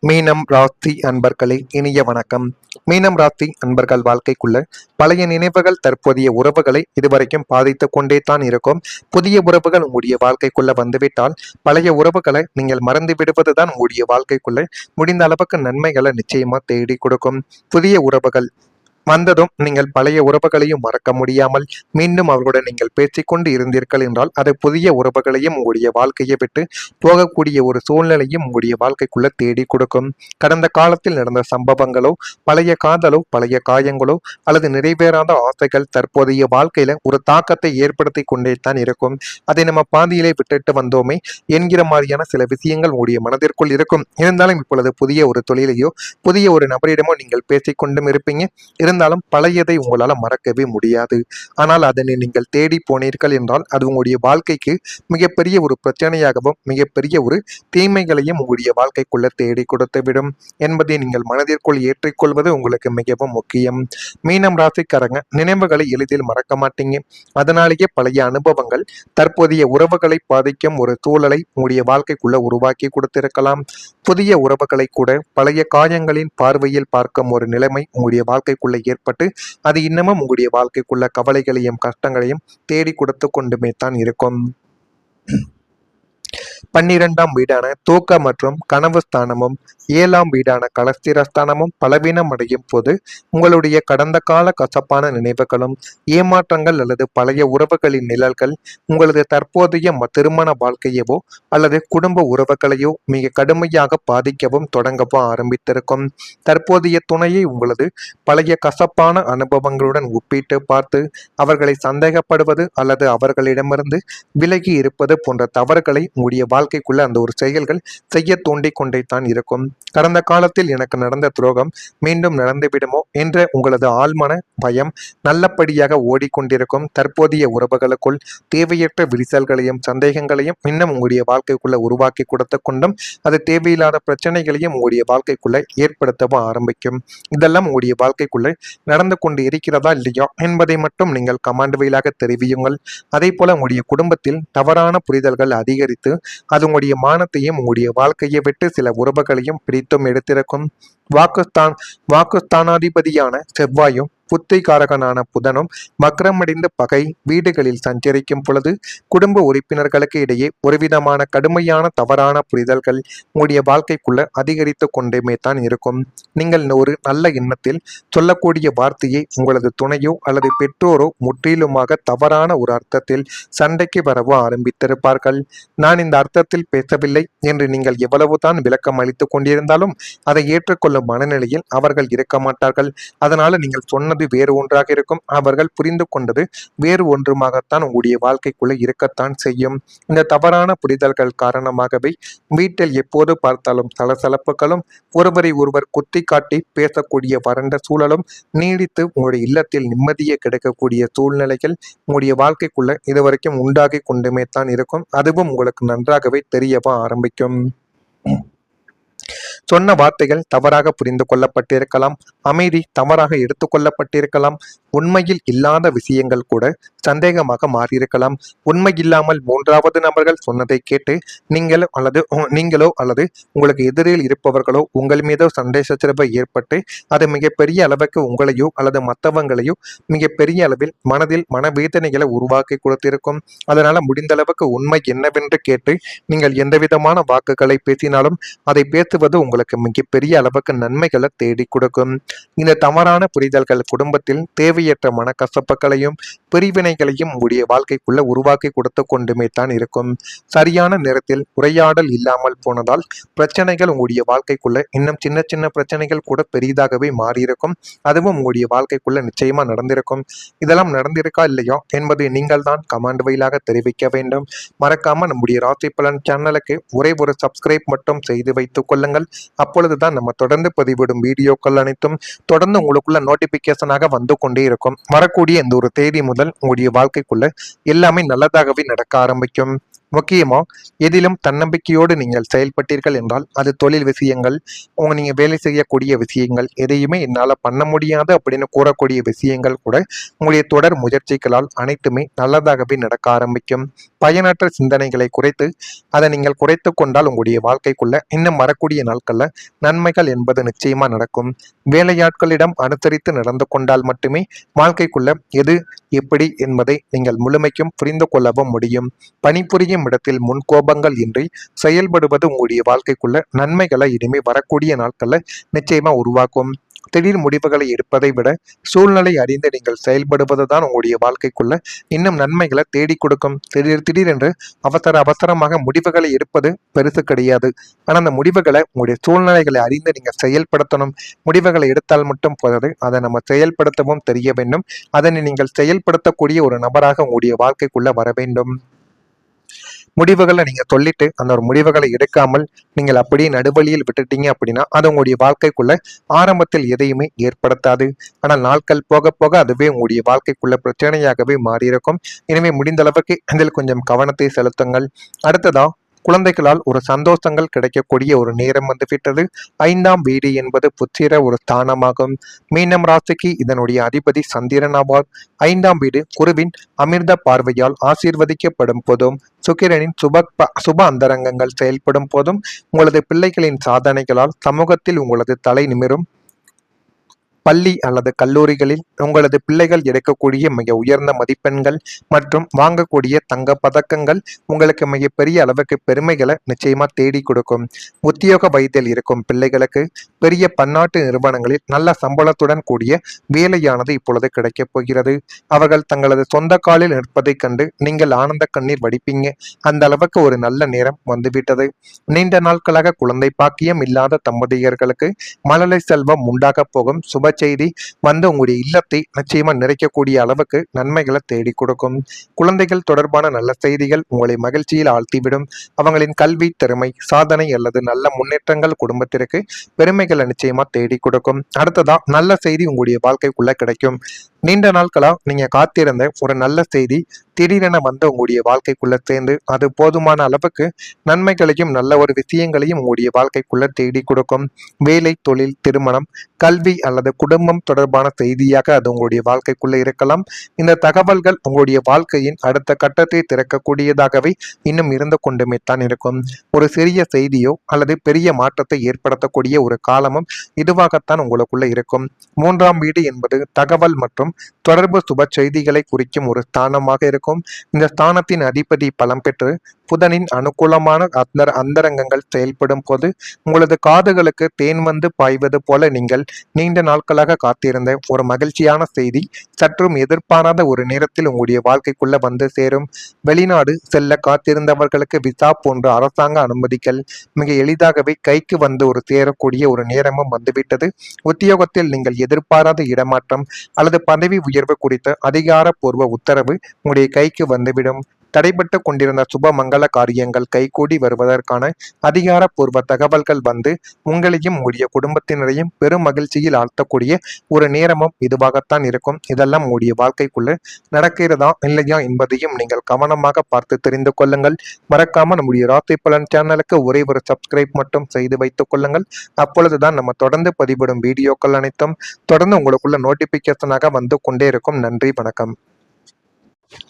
மீனம் ராசி அன்பர்களே இனிய வணக்கம். மீனம் ராசி அன்பர்கள் வாழ்க்கைக்குள்ள பழைய நினைவுகள் தற்போதைய உறவுகளை இதுவரைக்கும் பாதித்து கொண்டே தான் இருக்கும். புதிய உறவுகள் உங்களுடைய வாழ்க்கைக்குள்ள வந்துவிட்டால் பழைய உறவுகளை நீங்கள் மறந்து விடுவதுதான் உங்களுடைய வாழ்க்கைக்குள்ள முடிந்த அளவுக்கு நன்மைகளை நிச்சயமா தேடி கொடுக்கும். புதிய உறவுகள் வந்ததும் நீங்கள் பழைய உறவுகளையும் மறக்க முடியாமல் மீண்டும் அவர்களுடன் நீங்கள் பேசிக்கொண்டு இருந்தீர்கள் என்றால் அது புதிய உறவுகளையும் உங்களுடைய வாழ்க்கையை விட்டு போகக்கூடிய ஒரு சூழ்நிலையும் உங்களுடைய வாழ்க்கைக்குள்ள தேடி கொடுக்கும். கடந்த காலத்தில் நடந்த சம்பவங்களோ, பழைய காதலோ, பழைய காயங்களோ அல்லது நிறைவேறாத ஆசைகள் தற்போதைய வாழ்க்கையில ஒரு தாக்கத்தை ஏற்படுத்தி கொண்டே தான் இருக்கும். அதை நம்ம பாதியிலே விட்டுட்டு வந்தோமே என்கிற மாதிரியான சில விஷயங்கள் உங்களுடைய மனதிற்குள் இருக்கும். இருந்தாலும் இப்பொழுது புதிய ஒரு தொழிலையோ புதிய ஒரு நபரிடமோ நீங்கள் பேசிக்கொண்டும் இருப்பீங்க. இருந்தாலும் பழையதை உங்களால மறக்கவே முடியாது. ஆனால் அதனை நீங்கள் தேடி போனீர்கள் என்றால் அது உங்களுடைய வாழ்க்கைக்கு மிகப்பெரிய ஒரு பிரச்சனையாகவும் மிகப்பெரிய ஒரு தீமைகளையும் உங்களுடைய வாழ்க்கைக்குள்ள தேடி கொடுத்துவிடும் என்பதை நீங்கள் மனதிற்குள் ஏற்றிக்கொள்வது உங்களுக்கு மிகவும் முக்கியம். மீனம் ராசிக்காரங்க நினைவுகளை எளிதில் மறக்க மாட்டீங்க. அதனாலேயே பழைய அனுபவங்கள் தற்போதைய உறவுகளை பாதிக்கும் ஒரு சூழலை உங்களுடைய வாழ்க்கைக்குள்ள உருவாக்கி கொடுத்திருக்கலாம். புதிய உறவுகளை கூட பழைய காயங்களின் பார்வையில் பார்க்கும் ஒரு நிலைமை உங்களுடைய வாழ்க்கைக்குள்ள ஏற்பட்டு அது இன்னமும் உங்களுடைய வாழ்க்கைக்குள்ள கவலைகளையும் கஷ்டங்களையும் தேடி கொடுத்து கொண்டுமே தான் இருக்கும். 12ஆம் வீடான தூக்க மற்றும் கனவு ஸ்தானமும் 7ஆம் வீடான கலஸ்திரஸ்தானமும் பலவீனம் அடையும் போது உங்களுடைய கடந்த கால கசப்பான நினைவுகளும் ஏமாற்றங்கள் அல்லது பழைய உறவுகளின் நிழல்கள் உங்களது தற்போதைய திருமண வாழ்க்கையவோ அல்லது குடும்ப உறவுகளையோ மிக கடுமையாக பாதிக்கவும் தொடங்கவும் ஆரம்பித்திருக்கும். தற்போதைய துணையை உங்களது பழைய கசப்பான அனுபவங்களுடன் ஒப்பிட்டு பார்த்து அவர்களை சந்தேகப்படுவது அல்லது அவர்களிடமிருந்து விலகி இருப்பது போன்ற தவறுகளை உங்களுடைய வாழ்க்கைக்குள்ள அந்த ஒரு செயல்கள் செய்ய தூண்டி கொண்டே தான் இருக்கும். கடந்த காலத்தில் எனக்கு நடந்த துரோகம் மீண்டும் நடந்துவிடுமோ என்ற உங்களது ஆழ்மன பயம் நல்லபடியாக ஓடிக்கொண்டிருக்கும். தற்போதைய உறவுகளுக்குள் தேவையற்ற விரிசல்களையும் சந்தேகங்களையும் இன்னும் உங்களுடைய வாழ்க்கைக்குள்ள உருவாக்கி கொடுத்து கொண்டும் அது தேவையில்லாத பிரச்சனைகளையும் உங்களுடைய வாழ்க்கைக்குள்ள ஏற்படுத்தவும் ஆரம்பிக்கும். இதெல்லாம் உங்களுடைய வாழ்க்கைக்குள்ள நடந்து கொண்டு இருக்கிறதா இல்லையா என்பதை மட்டும் நீங்கள் கமாண்ட் வழியாக தெரிவியுங்கள். அதே போல உங்களுடைய குடும்பத்தில் தவறான புரிதல்கள் அதிகரித்து அது உங்களுடைய மானத்தையும் உங்களுடைய வாழ்க்கையை விட்டு சில உறவுகளையும் பிரித்தும் எடுத்திருக்கும். வாக்குஸ்தானாதிபதியான செவ்வாயும் புத்திகாரகனான புதனும் வக்ரமடைந்த பகை வீடுகளில் சஞ்சரிக்கும் பொழுது குடும்ப உறுப்பினர்களுக்கு இடையே ஒருவிதமான கடுமையான தவறான புரிதல்கள் உங்களுடைய வாழ்க்கைக்குள்ள அதிகரித்து கொண்டேமே தான் இருக்கும். நீங்கள் ஒரு நல்ல எண்ணத்தில் சொல்லக்கூடிய வார்த்தையை உங்களது துணையோ அல்லது பெற்றோரோ முற்றிலுமாக தவறான ஒரு அர்த்தத்தில் சண்டைக்கு வரவோ ஆரம்பித்திருப்பார்கள். நான் இந்த அர்த்தத்தில் பேசவில்லை என்று நீங்கள் எவ்வளவுதான் விளக்கம் அளித்துக் கொண்டிருந்தாலும் அதை ஏற்றுக்கொள்ளும் மனநிலையில் அவர்கள் இருக்க மாட்டார்கள். அதனால நீங்கள் சொன்னது வேறு ஒன்றாக இருக்கும், அவர்கள் புரிந்து கொண்டது வேறு ஒன்றுமாகத்தான் உங்களுடைய வாழ்க்கைக்குள்ள இருக்கத்தான் செய்யும். இந்த தவறான புரிதல்கள் காரணமாகவே வீட்டில் எப்போது பார்த்தாலும் சலசலப்புகளும் ஒருவரை ஒருவர் குத்தி காட்டி பேசக்கூடிய வறண்ட சூழலும் நீடித்து உங்களுடைய இல்லத்தில் நிம்மதியை கிடைக்கக்கூடிய சூழ்நிலைகள் உங்களுடைய வாழ்க்கைக்குள்ள இதுவரைக்கும் உண்டாகி கொண்டுமே தான் இருக்கும். அதுவும் உங்களுக்கு நன்றாகவே தெரியவும் ஆரம்பிக்கும். சொன்ன வார்த்தைகள் தவறாக புரிந்து கொள்ளப்பட்டிருக்கலாம், அமைதி தவறாக எடுத்துக்கொள்ளப்பட்டிருக்கலாம், உண்மையில் இல்லாத விஷயங்கள் கூட சந்தேகமாக மாறியிருக்கலாம். உண்மை இல்லாமல் மூன்றாவது நபர்கள் சொன்னதை கேட்டு நீங்களோ அல்லது உங்களுக்கு எதிரில் இருப்பவர்களோ உங்கள் மீதோ சண்டை சச்சரவை ஏற்பட்டு அது மிகப்பெரிய அளவுக்கு உங்களையோ அல்லது மற்றவங்களையோ மிகப்பெரிய அளவில் மனதில் மனவேதனைகளை உருவாக்கி கொடுத்திருக்கும். அதனால முடிந்த அளவுக்கு உண்மை என்னவென்று கேட்டு நீங்கள் எந்த விதமான வாக்குகளை பேசினாலும் அதை பேசுவது உங்களுக்கு மிகப்பெரிய அளவுக்கு நன்மைகளை தேடி கொடுக்கும். இந்த தவறான புரிதல்கள் குடும்பத்தில் தேவையற்ற மனக்கசப்புகளையும் பிரிவினைகளையும் உங்களுடைய வாழ்க்கைக்குள்ள உருவாக்கி கொடுத்து கொண்டுமே தான் இருக்கும். சரியான நேரத்தில் உரையாடல் இல்லாமல் போனதால் பிரச்சனைகள் உங்களுடைய வாழ்க்கைக்குள்ள இன்னும் சின்ன சின்ன பிரச்சனைகள் கூட பெரிதாகவே மாறியிருக்கும். அதுவும் உங்களுடைய வாழ்க்கைக்குள்ள நிச்சயமா நடந்திருக்கும். இதெல்லாம் நடந்திருக்கா இல்லையா என்பதை நீங்கள் தான் கமெண்ட் வழியாக தெரிவிக்க வேண்டும். மறக்காம நம்முடைய ராசி பலன் சேனலுக்கு ஒரே ஒரு சப்ஸ்கிரைப் மட்டும் செய்து வைத்துக் கொள்ளுங்கள். அப்பொழுதுதான் நம்ம தொடர்ந்து பதிவிடும் வீடியோக்கள் அனைத்தும் தொடர்ந்து உங்களுக்குள்ள நோட்டிபிகேஷனாக வந்து கொண்டே இருக்கும். வரக்கூடிய இந்த ஒரு தேதி முதல் உங்களுடைய வாழ்க்கைக்குள்ள எல்லாமே நல்லதாகவே நடக்க ஆரம்பிக்கும். முக்கியமா எதிலும் தன்னம்பிக்கையோடு நீங்கள் செயல்பட்டீர்கள் என்றால் அது தொழில் விஷயங்கள், நீங்க வேலை செய்யக்கூடிய விஷயங்கள், எதையுமே என்னால பண்ண முடியாது அப்படின்னு கூறக்கூடிய விஷயங்கள் கூட உங்களுடைய தொடர் முயற்சிகளால் அனைத்துமே நல்லதாகவே நடக்க ஆரம்பிக்கும். பயனற்ற சிந்தனைகளை குறைத்து அதை நீங்கள் குறைத்து கொண்டால் உங்களுடைய வாழ்க்கைக்குள்ள இன்னும் வரக்கூடிய நாட்கள்ல நன்மைகள் என்பது நிச்சயமா நடக்கும். வேலையாட்களிடம் அனுசரித்து நடந்து கொண்டால் மட்டுமே வாழ்க்கைக்குள்ள எது எப்படி என்பதை நீங்கள் முழுமைக்கும் புரிந்து கொள்ளவும் முடியும். பணிபுரியும் இடத்தில் முன்கோபங்கள் இன்றி செயல்படுவது உங்களுடைய வாழ்க்கைக்குள்ள நன்மைகளை இனிமே வரக்கூடிய நாட்கள்ல நிச்சயமா உருவாக்கும். திடீர் முடிவுகளை எடுப்பதை விட சூழ்நிலை அறிந்து நீங்கள் செயல்படுவதுதான் உங்களுடைய வாழ்க்கைக்குள்ள இன்னும் நன்மைகளை தேடி கொடுக்கும். திடீரென்று அவசரமாக முடிவுகளை எடுப்பது பெருசு கிடையாது. ஆனா அந்த முடிவுகளை உங்களுடைய சூழ்நிலைகளை அறிந்து நீங்க செயல்படுத்தணும். முடிவுகளை எடுத்தால் மட்டும் போதாது, அதை நம்ம செயல்படுத்தவும் தெரிய வேண்டும். அதனை நீங்கள் செயல்படுத்தக்கூடிய ஒரு நபராக உங்களுடைய வாழ்க்கைக்குள்ள வர வேண்டும். முடிவுகளை நீங்க சொல்லிட்டு அந்த ஒரு முடிவுகளை எடுக்காமல் நீங்கள் அப்படியே நடுவழியில் விட்டுட்டீங்க அப்படின்னா அது உங்களுடைய வாழ்க்கைக்குள்ள ஆரம்பத்தில் எதையுமே ஏற்படுத்தாது. ஆனால் நாட்கள் போக போக அதுவே உங்களுடைய வாழ்க்கைக்குள்ள பிரச்சனையாகவே மாறியிருக்கும். எனவே முடிந்த அளவுக்கு அதில் கொஞ்சம் கவனத்தை செலுத்துங்கள். அடுத்ததா, குழந்தைகளால் ஒரு சந்தோஷங்கள் கிடைக்கக்கூடிய ஒரு நேரம் வந்துவிட்டது. 5ஆம் வீடு என்பது புத்திர ஒரு ஸ்தானமாகும். மீனம் ராசிக்கு இதனுடைய அதிபதி சந்திரன் ஆவார். 5ஆம் வீடு குருவின் அமிர்த பார்வையால் ஆசீர்வதிக்கப்படும் போதும், சுக்கிரனின் சுப அந்தரங்கங்கள் செயல்படும் போதும், உங்களது பிள்ளைகளின் சாதனைகளால் சமூகத்தில் உங்களது தலை நிமிரும். பள்ளி அல்லது கல்லூரிகளில் உங்களது பிள்ளைகள் எடுக்கக்கூடிய மிக உயர்ந்த மதிப்பெண்கள் மற்றும் வாங்கக்கூடிய தங்க பதக்கங்கள் உங்களுக்கு மிகப்பெரிய அளவுக்கு பெருமைகளை நிச்சயமா தேடி கொடுக்கும். உத்தியோக வயதில் இருக்கும் பிள்ளைகளுக்கு பெரிய பன்னாட்டு நிறுவனங்களில் நல்ல சம்பளத்துடன் கூடிய வேலையானது இப்பொழுது கிடைக்கப் போகிறது. அவர்கள் தங்களது சொந்த காலில் நிற்பதைக் கண்டு நீங்கள் ஆனந்த கண்ணீர் வடிப்பீங்க. அந்த அளவுக்கு ஒரு நல்ல நேரம் வந்துவிட்டது. நீண்ட நாட்களாக குழந்தை பாக்கியம் இல்லாத தம்பதியர்களுக்கு மழலை செல்வம் உண்டாக போகும். சுப செய்தி வந்து உங்களுடைய இல்லத்தை நிச்சயமா நிறைக்கக்கூடிய அளவுக்கு நன்மைகளை தேடி கொடுக்கும். குழந்தைகள் தொடர்பான நல்ல செய்திகள் உங்களை மகிழ்ச்சியில் ஆழ்த்திவிடும். அவங்களின் கல்வி திறமை சாதனை அல்லது நல்ல முன்னேற்றங்கள் குடும்பத்திற்கு பெருமைகளை நிச்சயமா தேடி கொடுக்கும். அடுத்ததா, நல்ல செய்தி உங்களுடைய வாழ்க்கைக்குள்ள கிடைக்கும். நீண்ட நாட்களா நீங்க காத்திருந்த ஒரு நல்ல செய்தி திடீரென வந்து உங்களுடைய வாழ்க்கைக்குள்ள சேர்ந்து அது போதுமான அளவுக்கு நன்மைகளையும் நல்ல ஒரு விஷயங்களையும் உங்களுடைய வாழ்க்கைக்குள்ள தேடி கொடுக்கும். வேலை, தொழில், திருமணம், கல்வி அல்லது குடும்பம் தொடர்பான செய்தியாக அது உங்களுடைய வாழ்க்கைக்குள்ள இருக்கலாம். இந்த தகவல்கள் உங்களுடைய வாழ்க்கையின் அடுத்த கட்டத்தை திறக்கக்கூடியதாகவே இன்னும் இருந்து கொண்டுமே தான் இருக்கும். ஒரு சிறிய செய்தியோ அல்லது பெரிய மாற்றத்தை ஏற்படுத்தக்கூடிய ஒரு காலமும் இதுவாகத்தான் உங்களுக்குள்ள இருக்கும். 3ஆம் வீடு என்பது தகவல் மற்றும் தொடர்பு சுப செய்திகளை குறிக்கும் ஒரு ஸ்தானமாக இருக்கும். இந்த ஸ்தானத்தின் அதிபதி பலம் பெற்று புதனின் அனுகூலமான அந்தரங்கங்கள் செயல்படும் போது உங்களது காதுகளுக்கு தேன் வந்து பாய்வது போல நீங்கள் நீண்ட நாட்களாக காத்திருந்த ஒரு மகிழ்ச்சியான செய்தி சற்றும் எதிர்பாராத ஒரு நேரத்தில் உங்களுடைய வாழ்க்கைக்குள்ள வந்து சேரும். வெளிநாடு செல்ல காத்திருந்தவர்களுக்கு விசா போன்ற அரசாங்க அனுமதிகள் மிக எளிதாகவே கைக்கு வந்து ஒரு சேரக்கூடிய ஒரு நேரமும் வந்துவிட்டது. உத்தியோகத்தில் நீங்கள் எதிர்பாராத இடமாற்றம் அல்லது பதவி உயர்வு குறித்த அதிகாரப்பூர்வ உத்தரவு உங்களுடைய கைக்கு வந்துவிடும். தடைபட்டு கொண்டிருந்த சுப மங்கள காரியங்கள் கைகூடி வருவதற்கான அதிகாரப்பூர்வ தகவல்கள் வந்து உங்களையும் உங்களுடைய குடும்பத்தினரையும் பெரும் மகிழ்ச்சியில் ஆழ்த்தக்கூடிய ஒரு நேரமும் இதுவாகத்தான் இருக்கும். இதெல்லாம் உங்களுடைய வாழ்க்கைக்குள்ள நடக்கிறதா இல்லையா என்பதையும் நீங்கள் கவனமாக பார்த்து தெரிந்து கொள்ளுங்கள். மறக்காம நம்முடைய ராசி பலன் சேனலுக்கு ஒரே ஒரு சப்ஸ்கிரைப் மட்டும் செய்து வைத்துக் கொள்ளுங்கள். அப்பொழுதுதான் நம்ம தொடர்ந்து பதிவிடும் வீடியோக்கள் அனைத்தும் தொடர்ந்து உங்களுக்குள்ள நோட்டிபிகேஷனாக வந்து கொண்டே இருக்கும். நன்றி, வணக்கம்.